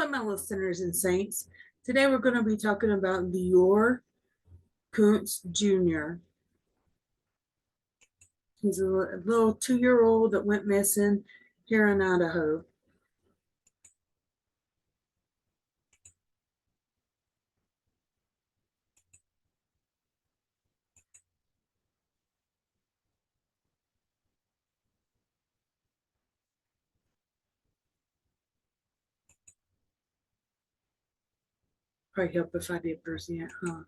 Hello, my listeners and saints. Today we're going to be talking about deorr Jr. He's a little 2-year-old that went missing here in Idaho. Probably help if I did present, huh?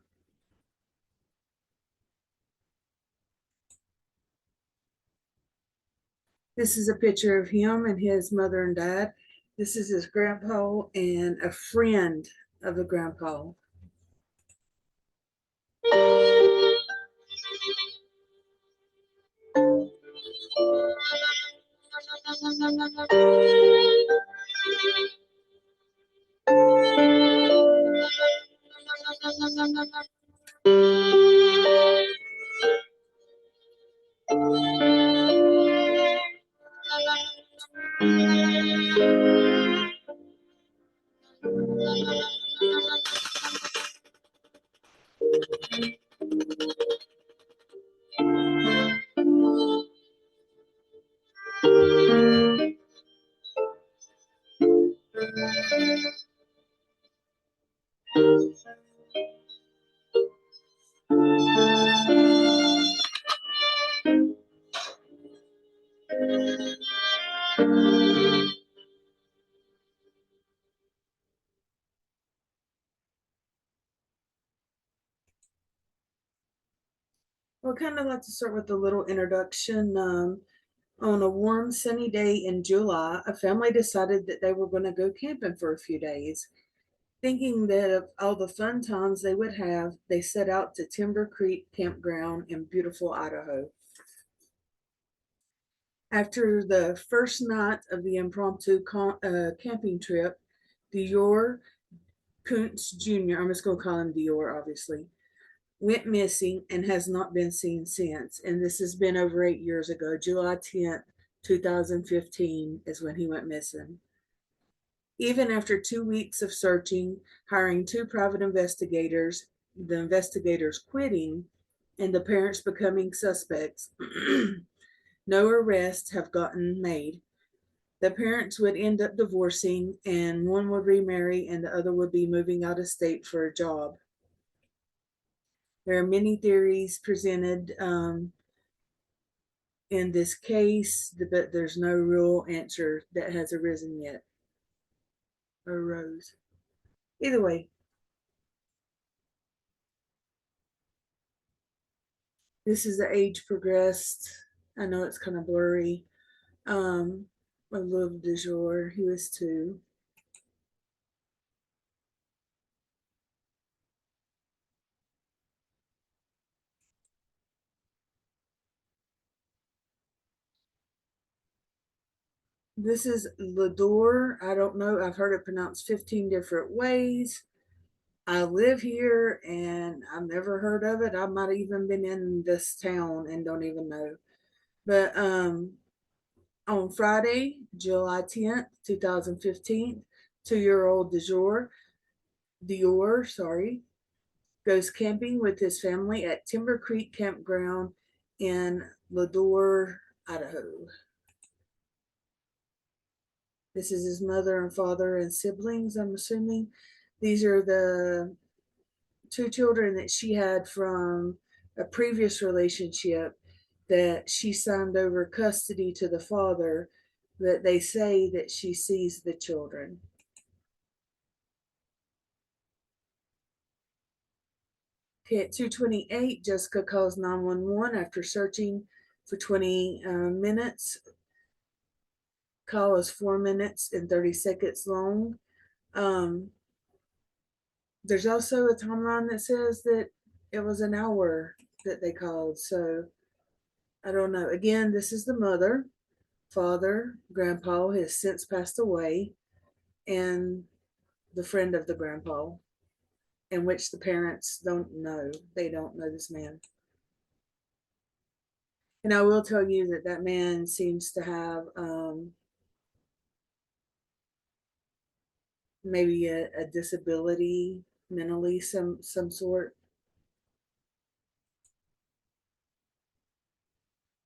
This is a picture of him and his mother and dad. This is his grandpa and a friend of the grandpa. Well, I kind of like to start with a little introduction. On a warm, sunny day in July, a family decided that they were going to go camping for a few days. Thinking that of all the fun times they would have, they set out to Timber Creek Campground in beautiful Idaho. After the first night of the impromptu camping trip, deorr Jr., I'm just going to call him deorr, obviously, went missing and has not been seen since. And this has been over 8 years ago. July 10th, 2015 is when he went missing. Even after 2 weeks of searching, hiring two private investigators, the investigators quitting, and the parents becoming suspects, no arrests have gotten made. The parents would end up divorcing, and one would remarry, and the other would be moving out of state for a job. There are many theories presented in this case, but there's no real answer that has arisen yet. Arose. Either way, this is the age progressed. I know it's kind of blurry. A little du jour. He was 2. This is deorr. I don't know. I've heard it pronounced 15 different ways. I live here and I've never heard of it. I might have even been in this town and don't even know. But on Friday, July 10th, 2015, 2-year-old deorr, goes camping with his family at Timber Creek Campground in Lador, Idaho. This is his mother and father and siblings, I'm assuming. These are the 2 children that she had from a previous relationship that she signed over custody to the father, that they say that she sees the children. Okay, at 2:28, Jessica calls 911 after searching for 20 minutes. Call is 4 minutes and 30 seconds long. Um, there's also a timeline that says that it was an hour that they called. So I don't know. Again, this is the mother. Father, grandpa has since passed away, and the friend of the grandpa, in which the parents don't know. They don't know this man. And I will tell you that that man seems to have maybe a disability mentally, some sort.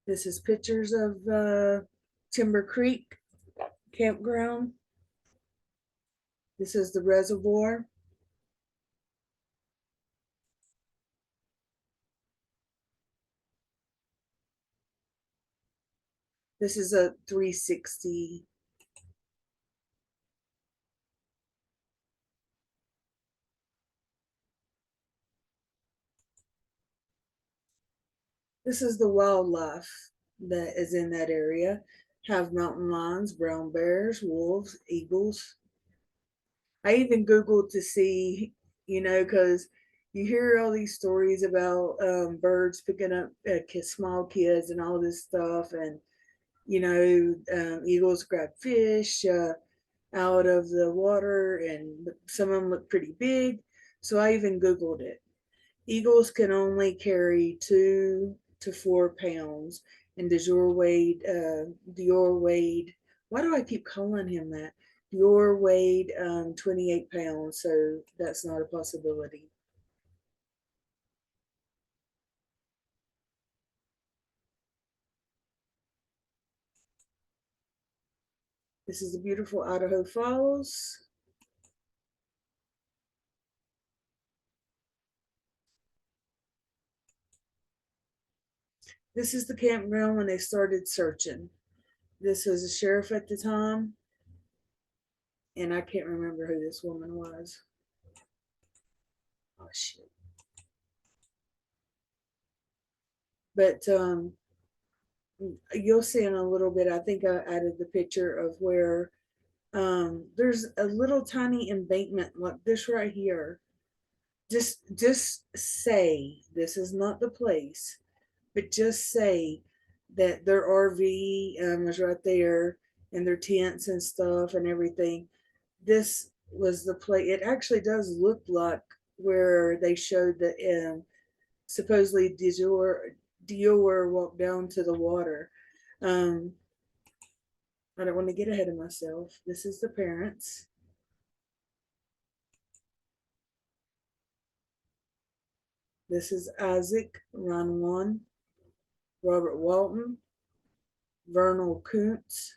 This is pictures of Timber Creek campground. This is the reservoir. This is a 360. This is the wildlife that is in that area. Have mountain lions, brown bears, wolves, eagles. I even Googled to see, because you hear all these stories about birds picking up small kids and all this stuff. And, eagles grab fish out of the water, and some of them look pretty big. So I even Googled it. Eagles can only carry 2 to 4 pounds, and deorr weighed. Why do I keep calling him that? Deorr weighed 28 pounds, so that's not a possibility. This is the beautiful Idaho Falls. This is the campground when they started searching. This was a sheriff at the time, and I can't remember who this woman was. Oh shit! But you'll see in a little bit. I think I added the picture of where there's a little tiny embankment like this right here. Just say this is not the place, but just say that their RV was right there, and their tents and stuff and everything. This was the place. It actually does look like where they showed that supposedly deorr walked down to the water. Um, I don't want to get ahead of myself. This is the parents. This is Isaac, Ron One, Robert Walton, Vernal Kuntz,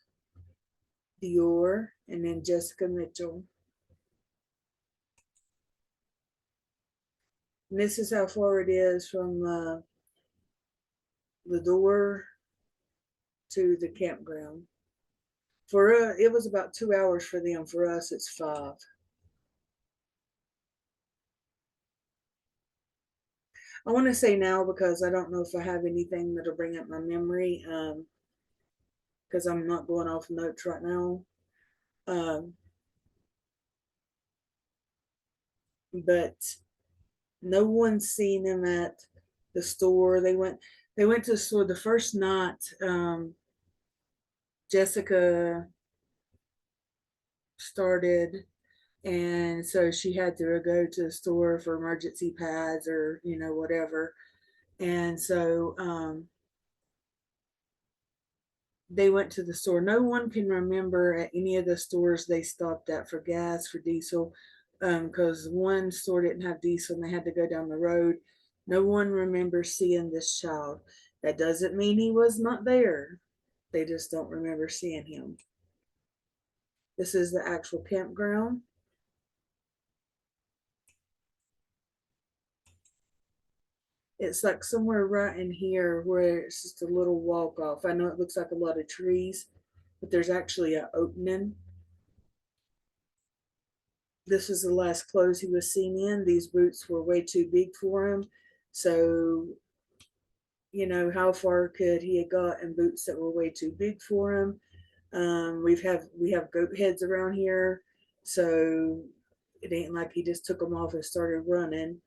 deorr, and then Jessica Mitchell. And this is how far it is from the door to the campground. For it was about 2 hours for them. For us, it's 5. I want to say now because I don't know if I have anything that'll bring up my memory. Because I'm not going off notes right now. Um, but no one's seen them at the store. They went to the store the first night. Jessica started, and so she had to go to the store for emergency pads or whatever. And so they went to the store. No one can remember at any of the stores they stopped at for gas, for diesel, because one store didn't have diesel and they had to go down the road. No one remembers seeing this child. That doesn't mean he was not there. They just don't remember seeing him. This is the actual campground. It's like somewhere right in here where it's just a little walk off. I know it looks like a lot of trees, but there's actually an opening. This was the last clothes he was seen in. These boots were way too big for him. So, how far could he have got in boots that were way too big for him? We have goat heads around here, so it ain't like he just took them off and started running.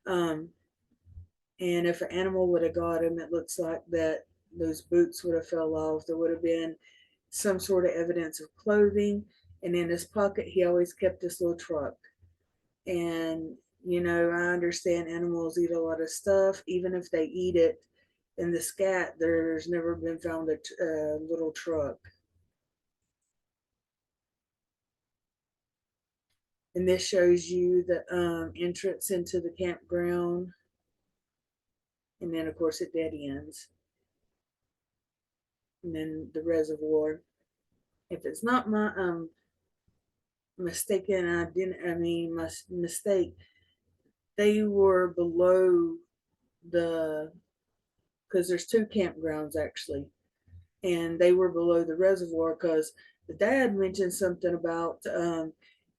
Um, and if an animal would have got him, it looks like that those boots would have fell off. There would have been some sort of evidence of clothing. And in his pocket, he always kept this little truck. And, I understand animals eat a lot of stuff. Even if they eat it in the scat, there's never been found a little truck. And this shows you the entrance into the campground. And then, of course, it dead ends. And then the reservoir. If it's not my mistaken identity, I mean, my mistake, they were below the, because there's two campgrounds actually, and they were below the reservoir because the dad mentioned something about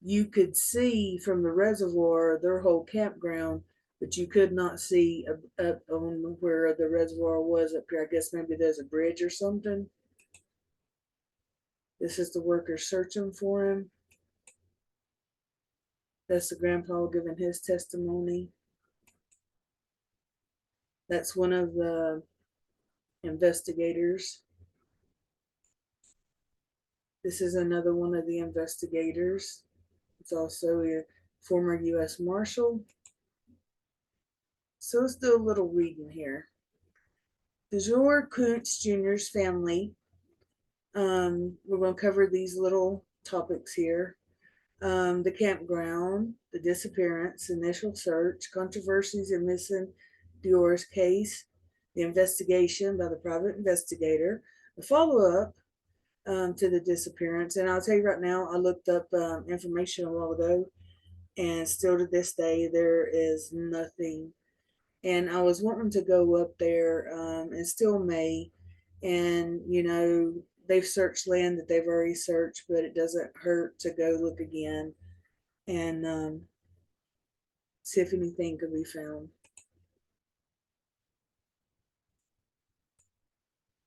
you could see from the reservoir their whole campground, but you could not see up on where the reservoir was up here. I guess maybe there's a bridge or something. This is the workers searching for him. That's the grandpa giving his testimony. That's one of the investigators. This is another one of the investigators. It's also a former U.S. Marshal. So let's do a little reading here. Deorr Kuntz Jr.'s family. We're going to cover these little topics here. The campground, the disappearance, initial search, controversies in missing deorr's case, the investigation by the private investigator, the follow-up to the disappearance. And I'll tell you right now, I looked up information a while ago, and still to this day, there is nothing. And I was wanting to go up there and still may. And, they've searched land that they've already searched, but it doesn't hurt to go look again and see if anything could be found.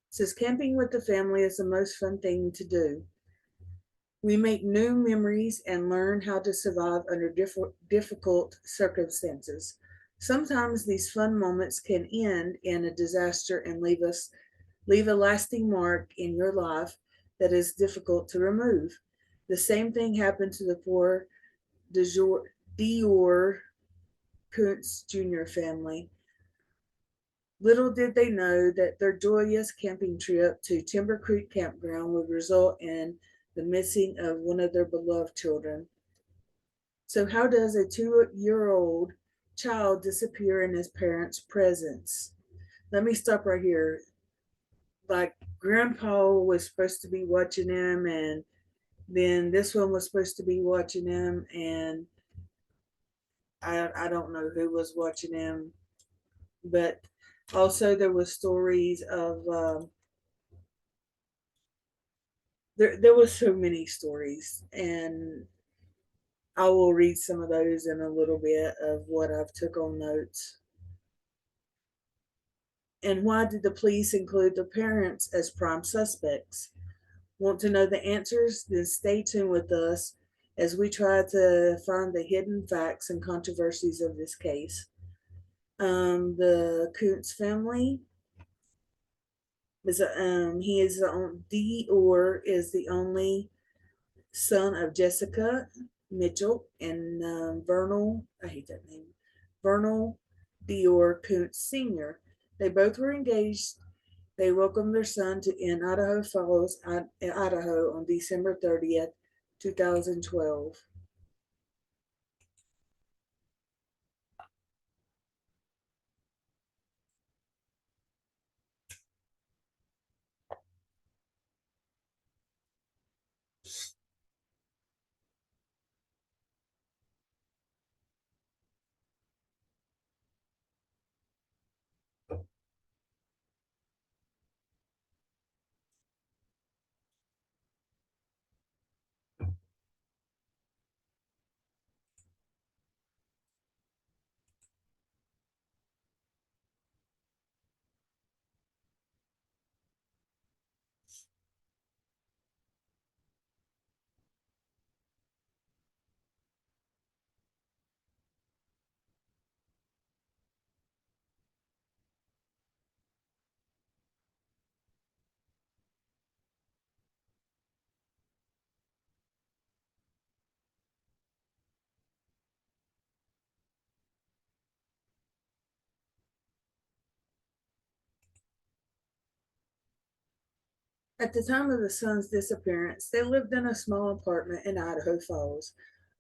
It says camping with the family is the most fun thing to do. We make new memories and learn how to survive under difficult circumstances. Sometimes these fun moments can end in a disaster and leave a lasting mark in your life that is difficult to remove. The same thing happened to the poor deorr Kuntz Jr. family. Little did they know that their joyous camping trip to Timber Creek Campground would result in the missing of one of their beloved children. So, how does a 2-year-old child disappear in his parents' presence? Let me stop right here. Like, Grandpa was supposed to be watching him, and then this one was supposed to be watching him, and I don't know who was watching him, but also there was stories of there was so many stories, and I will read some of those in a little bit of what I've took on notes. And why did the police include the parents as prime suspects? Want to know the answers? Then stay tuned with us as we try to find the hidden facts and controversies of this case. The Kuntz family is he is the deorr is the only son of Jessica Mitchell and Vernal. I hate that name. Vernal deorr Kuntz Sr. They both were engaged. They welcomed their son in Idaho Falls, Idaho on December 30th, 2012. At the time of the son's disappearance, they lived in a small apartment in Idaho Falls.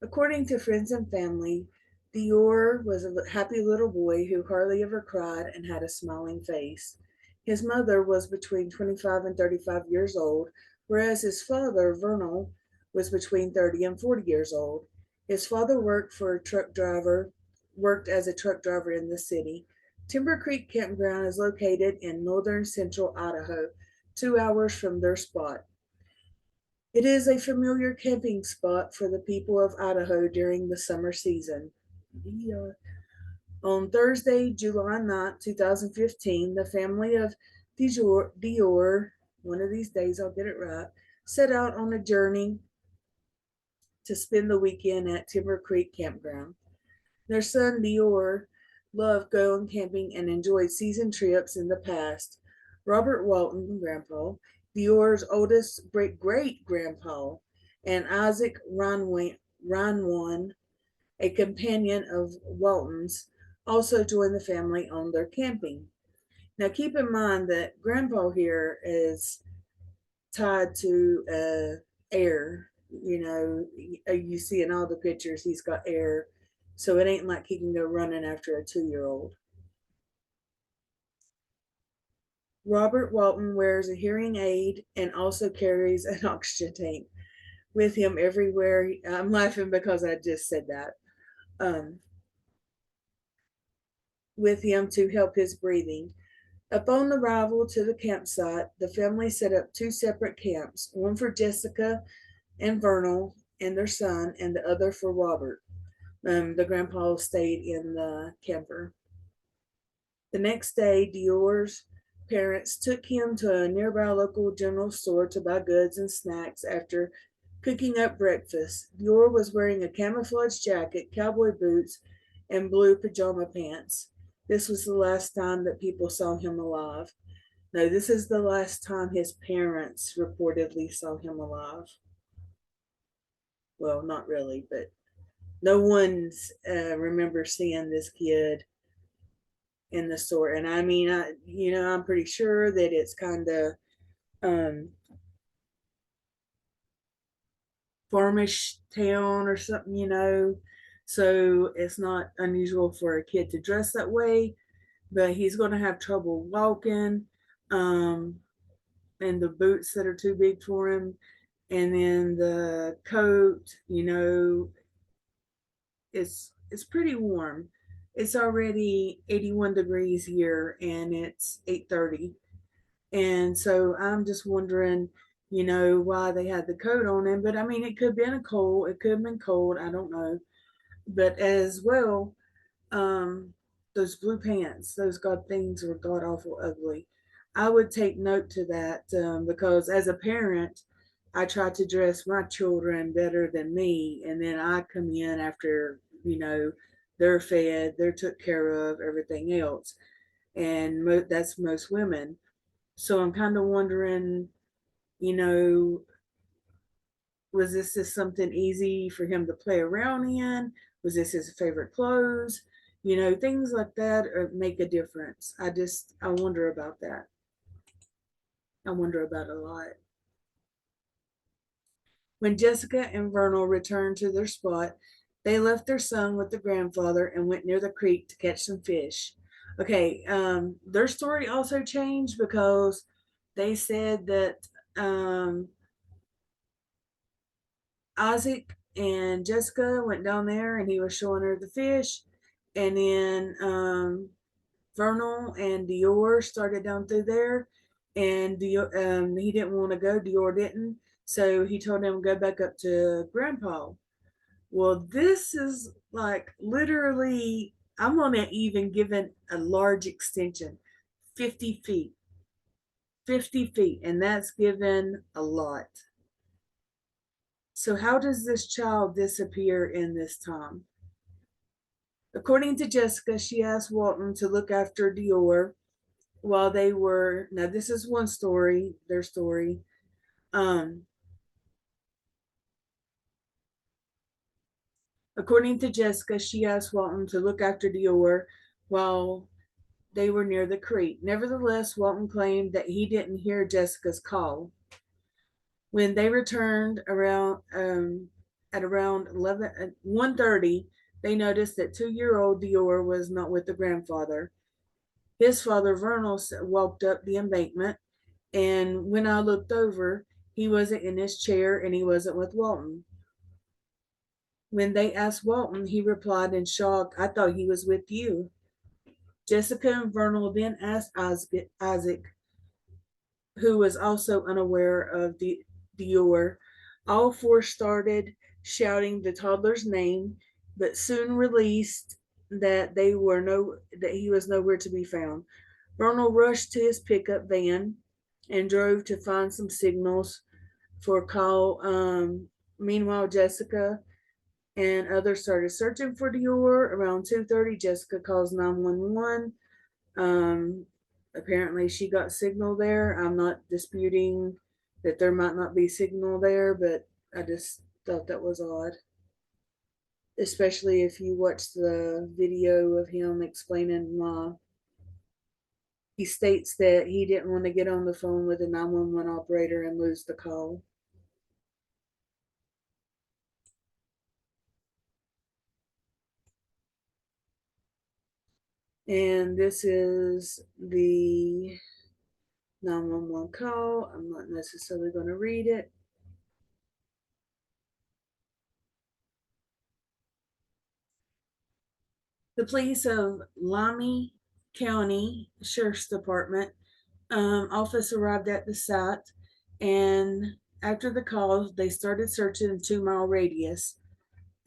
According to friends and family, deorr was a happy little boy who hardly ever cried and had a smiling face. His mother was between 25 and 35 years old, whereas his father, Vernal, was between 30 and 40 years old. His father worked as a truck driver in the city. Timber Creek Campground is located in northern central Idaho, 2 hours from their spot. It is a familiar camping spot for the people of Idaho during the summer season. Yeah. On Thursday, July 9th, 2015, the family of deorr, one of these days I'll get it right, set out on a journey to spend the weekend at Timber Creek Campground. Their son deorr loved going camping and enjoyed season trips in the past. Robert Walton, Grandpa, deorr's oldest great great grandpa, and Isaac Reinwan, a companion of Walton's, also joined the family on their camping. Now keep in mind that Grandpa here is tied to air. You see in all the pictures he's got air, so it ain't like he can go running after a 2 year old. Robert Walton wears a hearing aid and also carries an oxygen tank with him everywhere. I'm laughing because I just said that. Um, with him to help his breathing. Upon arrival to the campsite, the family set up two separate camps, one for Jessica and Vernal and their son, and the other for Robert. The grandpa stayed in the camper. The next day, deorr's parents took him to a nearby local general store to buy goods and snacks after cooking up breakfast. deorr was wearing a camouflage jacket, cowboy boots, and blue pajama pants. This was the last time that people saw him alive. No, this is the last time his parents reportedly saw him alive. Well, not really, but no one's remembers seeing this kid in the store. And I mean, I'm pretty sure that it's kind of um, farmish town or something, so it's not unusual for a kid to dress that way. But he's going to have trouble walking, um, and the boots that are too big for him, and then the coat, it's pretty warm. It's already 81 degrees here and it's 8:30. And so I'm just wondering, why they had the coat on him. But I mean, it could have been it could have been cold, I don't know. But as well, um, those blue pants, those god things were god awful ugly. I would take note to that because as a parent, I try to dress my children better than me, and then I come in after they're fed, they're took care of, everything else, and that's most women. So I'm kind of wondering, you know, was this just something easy for him to play around in? Was this his favorite clothes? Things like that make a difference. I wonder about that. I wonder about a lot. When Jessica and Vernal returned to their spot, they left their son with the grandfather and went near the creek to catch some fish. Okay, their story also changed because they said that Isaac and Jessica went down there and he was showing her the fish. And then Vernal and deorr started down through there. And he didn't want to go, deorr didn't. So he told him to go back up to Grandpa. Well, this is like literally, I'm going to even give it a large extension 50 feet. 50 feet. And that's given a lot. So, how does this child disappear in this time? According to Jessica, she asked Walton to look after deorr while they were. Now, this is one story, their story. Um, According to Jessica, she asked Walton to look after deorr while they were near the creek. Nevertheless, Walton claimed that he didn't hear Jessica's call. When they returned around at around 1:30, they noticed that 2-year-old deorr was not with the grandfather. His father, Vernal, walked up the embankment, and when I looked over, he wasn't in his chair and he wasn't with Walton. When they asked Walton, he replied in shock, "I thought he was with you." Jessica and Vernal then asked Isaac, who was also unaware of deorr. All four started shouting the toddler's name, but soon released that he was nowhere to be found. Vernal rushed to his pickup van and drove to find some signals for a call. Meanwhile, Jessica and others started searching for deorr. Around 2:30, Jessica calls 911. Um, Apparently, she got signal there. I'm not disputing that there might not be signal there, but I just thought that was odd, especially if you watch the video of him explaining why. He states that he didn't want to get on the phone with a 911 operator and lose the call. And this is the 911 call. I'm not necessarily going to read it. The police of Limey County Sheriff's Department office arrived at the site, and after the call, they started searching a 2 mile radius.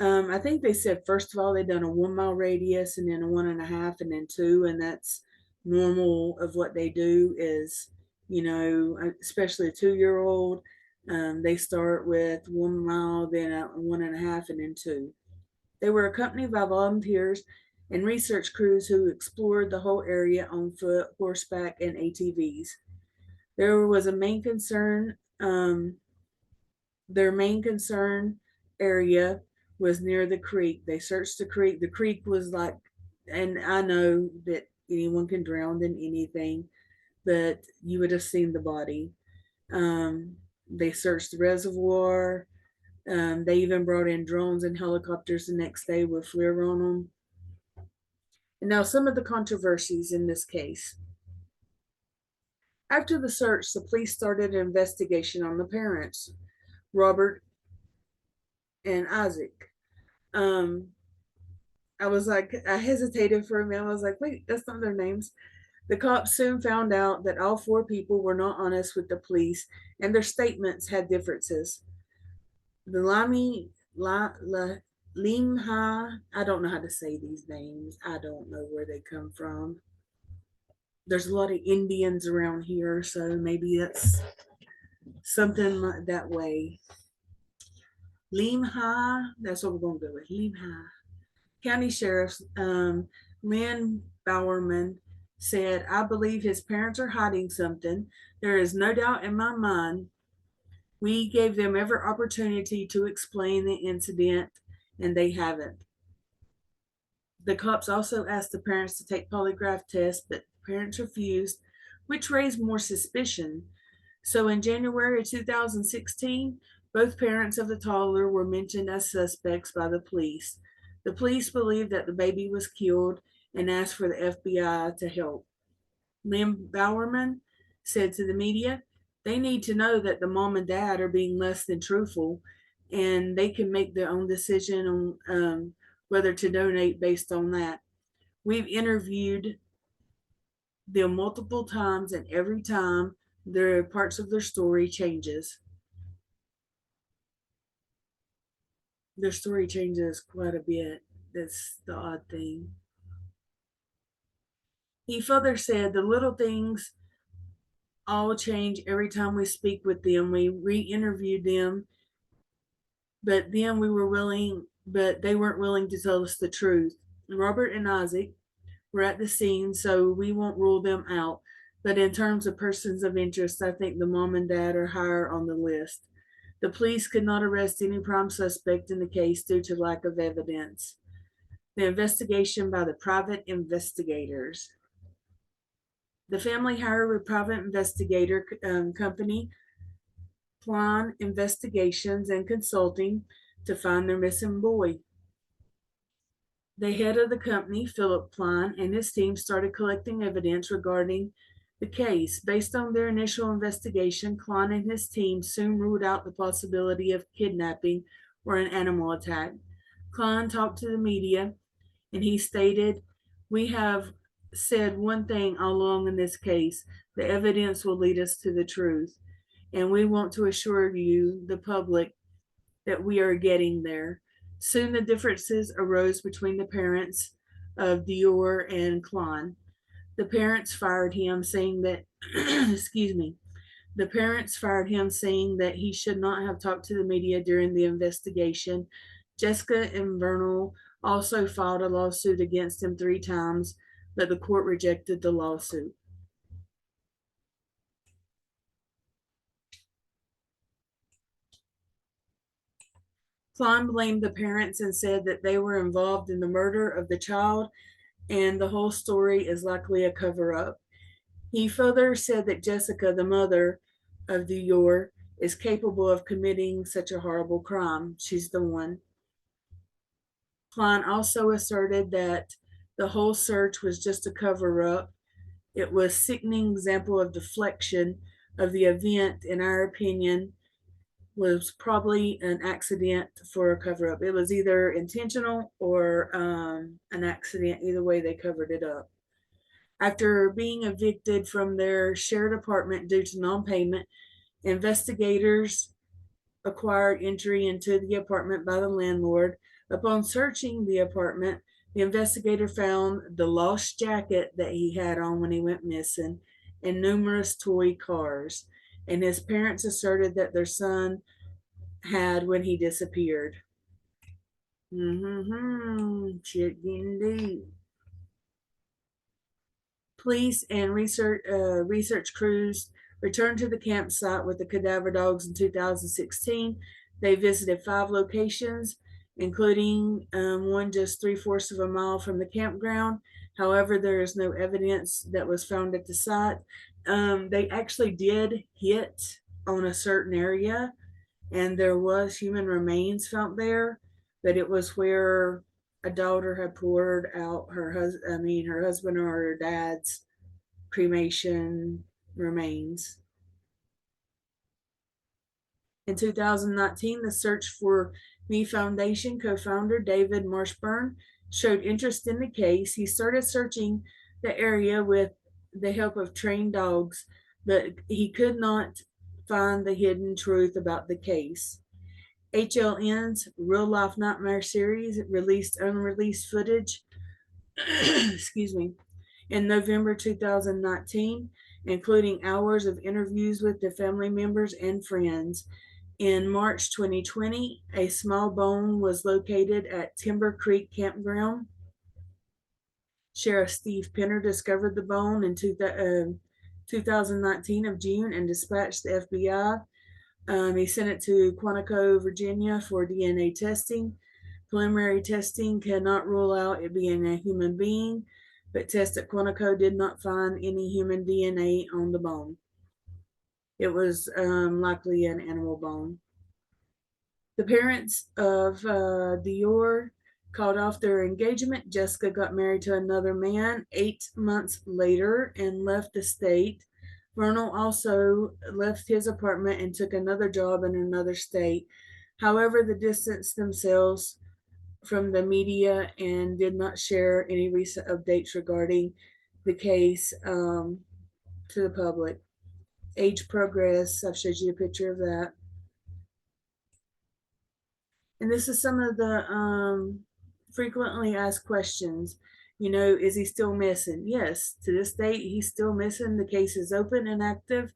I think they said first of all they'd done a 1 mile radius and then a 1.5 and then two, and that's normal of what they do. Is especially a 2-year-old, they start with 1 mile, then a 1.5, and then two. They were accompanied by volunteers and research crews who explored the whole area on foot, horseback, and ATVs. There was a main concern. Their main concern area was near the creek. They searched the creek. The creek was like, and I know that anyone can drown in anything, but you would have seen the body. They searched the reservoir. They even brought in drones and helicopters the next day with FLIR on them. And now, some of the controversies in this case. After the search, the police started an investigation on the parents, Robert and Isaac. Um, I hesitated for a minute. I was like, wait, that's not their names. The cops soon found out that all four people were not honest with the police and their statements had differences. The Limha, I don't know how to say these names. I don't know where they come from. There's a lot of Indians around here, so maybe that's something like that way. Limha, that's what we're going to go with. Limha. County Sheriff Lynn Bowerman said, "I believe his parents are hiding something. There is no doubt in my mind. We gave them every opportunity to explain the incident, and they haven't." The cops also asked the parents to take polygraph tests, but parents refused, which raised more suspicion. So in January of 2016, both parents of the toddler were mentioned as suspects by the police. The police believed that the baby was killed and asked for the FBI to help. Lynn Bowerman said to the media, "They need to know that the mom and dad are being less than truthful, and they can make their own decision on whether to donate based on that. We've interviewed them multiple times, and every time their parts of their story changes. Their story changes quite a bit. That's the odd thing." He further said, "The little things all change every time we speak with them. We re-interviewed them, but then but they weren't willing to tell us the truth. Robert and Isaac were at the scene, so we won't rule them out. But in terms of persons of interest, I think the mom and dad are higher on the list. The police could not arrest any prime suspect in the case due to lack of evidence. The investigation by the private investigators. The family hired a private investigator company, Plan Investigations and Consulting, to find their missing boy. The head of the company, Philip Klein, and his team started collecting evidence regarding the case. Based on their initial investigation, Klein and his team soon ruled out the possibility of kidnapping or an animal attack. Klein talked to the media and he stated, "We have said one thing all along in this case: the evidence will lead us to the truth. And we want to assure you, the public, that we are getting there." Soon the differences arose between the parents of deorr and Klein. The parents fired him, saying that, excuse me, the parents fired him, saying that he should not have talked to the media during the investigation. Jessica and Vernal also filed a lawsuit against him 3 times, but the court rejected the lawsuit. Klein blamed the parents and said that they were involved in the murder of the child and the whole story is likely a cover up. He further said that Jessica, the mother of deorr, is capable of committing such a horrible crime. She's the one. Klein also asserted that the whole search was just a cover up. It was a sickening example of deflection of the event, in our opinion, was probably an accident for a cover up. It was either intentional or an accident. Either way, they covered it up. After being evicted from their shared apartment due to non payment, investigators acquired entry into the apartment by the landlord. Upon searching the apartment, the investigator found the lost jacket that he had on when he went missing and numerous toy cars. And his parents asserted that their son had when he disappeared. Shit getting deep. Police and research crews returned to the campsite with the cadaver dogs in 2016. They visited 5 locations, including one just 3/4 of a mile from the campground. However, there is no evidence that was found at the site. They actually did hit on a certain area, and there was human remains found there, but it was where a daughter had poured out her husband or her dad's cremation remains. In 2019, the Search for Me Foundation co-founder David Marshburn showed interest in the case. He started searching the area with the help of trained dogs, but he could not find the hidden truth about the case. HLN's Real Life Nightmare series released unreleased footage, excuse me, in November 2019, including hours of interviews with the family members and friends. In March 2020, a small bone was located at Timber Creek Campground. Sheriff Steve Penner discovered the bone in 2019 of June and dispatched the FBI. He sent it to Quantico, Virginia for DNA testing. Preliminary testing cannot rule out it being a human being, but tests at Quantico did not find any human DNA on the bone. It was likely an animal bone. The parents of deorr called off their engagement. Jessica got married to another man 8 months later and left the state. Vernal also left his apartment and took another job in another state. However, they distanced themselves from the media and did not share any recent updates regarding the case to the public. Age progress, I've showed you a picture of that. And this is some of the frequently asked questions. Is he still missing? Yes, to this date, he's still missing. The case is open and active.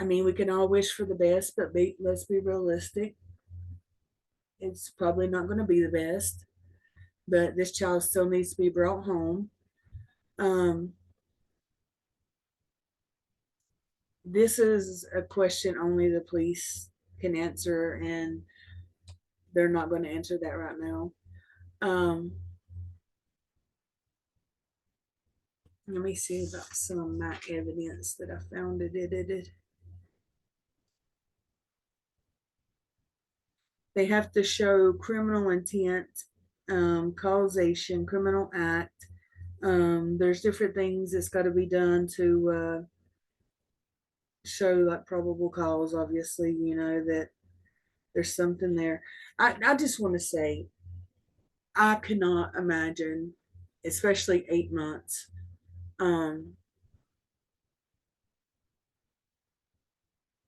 We can all wish for the best, but let's be realistic. It's probably not going to be the best, but this child still needs to be brought home. This is a question only the police can answer, and they're not going to answer that right now. Let me see about some of my evidence that I found edited. They have to show criminal intent, causation, criminal act. There's different things that's got to be done to show like probable cause, obviously, that there's something there. I just want to say, I cannot imagine, especially 8 months. Um,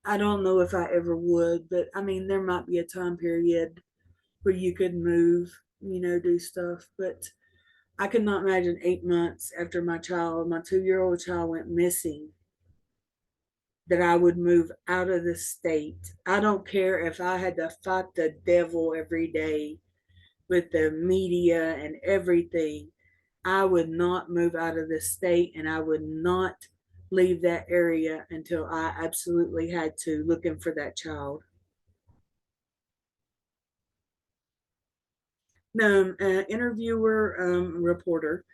I don't know if I ever would, but I mean, there might be a time period where you could move, do stuff, but I could not imagine 8 months after my 2-year old child went missing, that I would move out of the state. I don't care if I had to fight the devil every day with the media and everything. I would not move out of the state, and I would not leave that area until I absolutely had to, looking for that child. No, interviewer, reporter,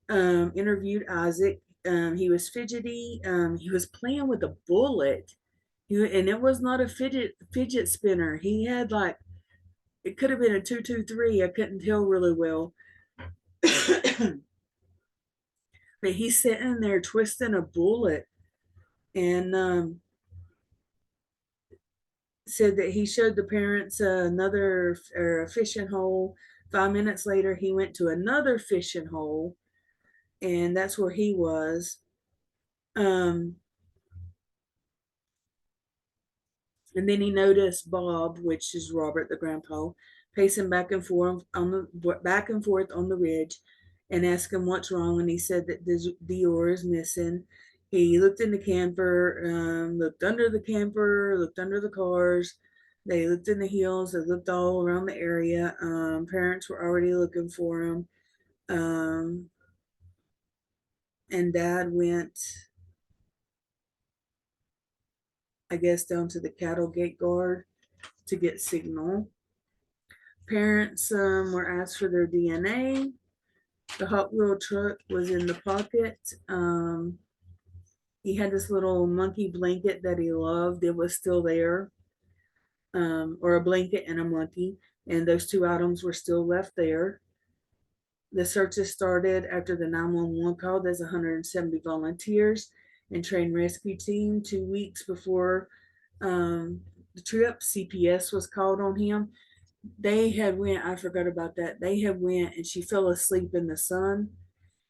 interviewed Isaac. He was fidgety. He was playing with a bullet. And it was not a fidget spinner. He had like, it could have been a 223. I couldn't tell really well. But he's sitting there twisting a bullet, and said that he showed the parents another fishing hole. 5 minutes later, he went to another fishing hole, and that's where he was. Um, and then he noticed Bob, which is Robert, the grandpa, pacing back and forth on the ridge, and asked him what's wrong. And he said that deorr is missing. He looked in the camper, looked under the camper, looked under the cars. They looked in the hills. They looked all around the area. Parents were already looking for him. Um, and Dad went, I guess, down to the cattle gate guard to get signal. Parents were asked for their DNA. The Hot Wheel truck was in the pocket. He had this little monkey blanket that he loved. It was still there, or a blanket and a monkey, and those two items were still left there. The searches started after the 911 call. There's 170 volunteers and trained rescue team. 2 weeks before the trip, CPS was called on him. They had went, I forgot about that. They had went, and she fell asleep in the sun,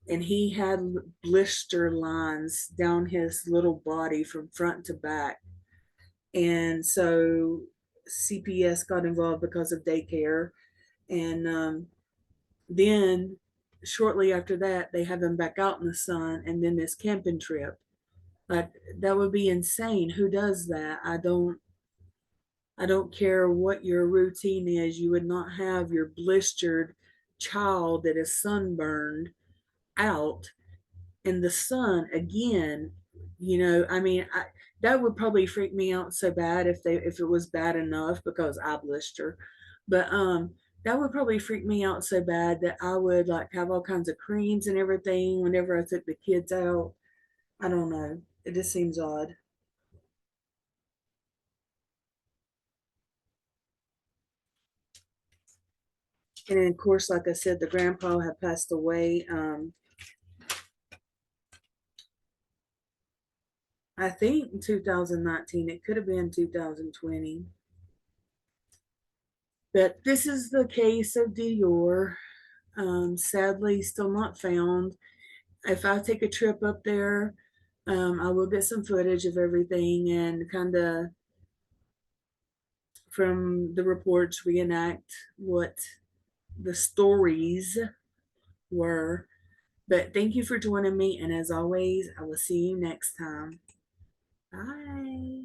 and he had blister lines down his little body from front to back. And so CPS got involved because of daycare. And then shortly after that, they have him back out in the sun, and then this camping trip. Like, that would be insane. Who does that? I don't care what your routine is. You would not have your blistered child that is sunburned out in the sun again. I mean, that would probably freak me out so bad if it was bad enough, because I blister. But that would probably freak me out so bad that I would like have all kinds of creams and everything whenever I took the kids out. I don't know. It just seems odd. And then, of course, like I said, the grandpa had passed away. I think in 2019. It could have been 2020. But this is the case of deorr. Sadly, still not found. If I take a trip up there, I will get some footage of everything and kind of, from the reports, reenact what the stories were. But thank you for joining me. And as always, I will see you next time. Bye.